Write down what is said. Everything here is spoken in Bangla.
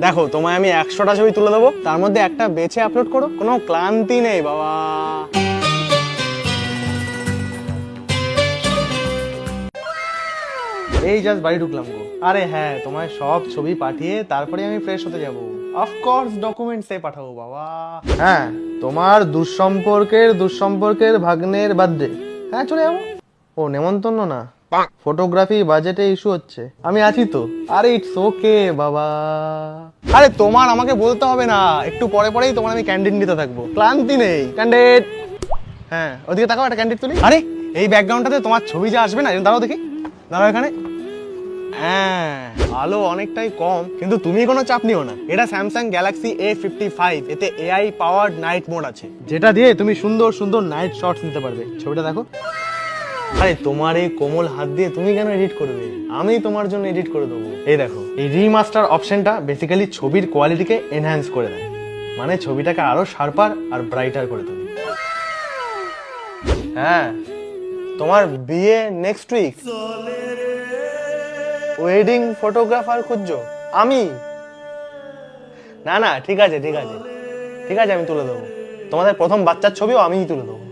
দেখো তোমায় আমি 100টা ছবি তুলে দেবো, তার মধ্যে একটা বেছে আপলোড করো, কোনো ক্লান্তি নেই বাবা। এই জাস্ট বাড়ি ঢুকলাম গো। আরে হ্যাঁ, তোমায় সব ছবি পাঠিয়ে তারপরে আমি ফ্রেশ হতে যাব। অফকোর্স ডকুমেন্টসে পাঠাবো বাবা। হ্যাঁ, তোমার দুঃসম্পর্কের ভাগ্নের বার্থডে। হ্যাঁ চলে যাবো। ও নেমন্তন্ন না, ফটোগ্রাফি বাজেটে ইস্যু হচ্ছে, আমি আছি তো। আরে ইটস ওকে বাবা। আরে তোমার আমাকে বলতে হবে না, একটু পরে পরেই তোমার আমি ক্যান্ডিড নিতে থাকবো, ক্লান্তি নেই। ক্যান্ডিড, হ্যাঁ ওদিকে তাকাও, একটা ক্যান্ডিড তুলি। আরে এই ব্যাকগ্রাউন্ডটাতে তোমার ছবি যা আসবে না, দাঁড়াও দেখি, দাঁড়াও এখানে। হ্যাঁ আলো অনেকটাই কম, কিন্তু তুমি কোনো চাপ নিও না। এটা স্যামসাং গ্যালাক্সি A55, এতে এআই পাওয়ার্ড নাইট মোড আছে, যেটা দিয়ে তুমি সুন্দর সুন্দর নাইট শটস নিতে পারবে। ছবিটা দেখো। আরে তোমার এই কোমল হাত দিয়ে তুমি কেন এডিট করবে, আমি তোমার জন্য এডিট করে দেবো। এই দেখো, এই রিমাস্টার অপশনটা বেসিক্যালি ছবির কোয়ালিটিকে এনহ্যান্স করে দেয়, মানে ছবিটাকে আরো শার্পার আর ব্রাইটার করে দেবে। হ্যাঁ, তোমার বিয়ে নেক্সট উইক, ওয়েডিং ফটোগ্রাফার খুঁজছো? আমি? না না, ঠিক আছে ঠিক আছে ঠিক আছে, আমি তুলে দেবো। তোমাদের প্রথম বাচ্চার ছবিও আমিই তুলে দেবো।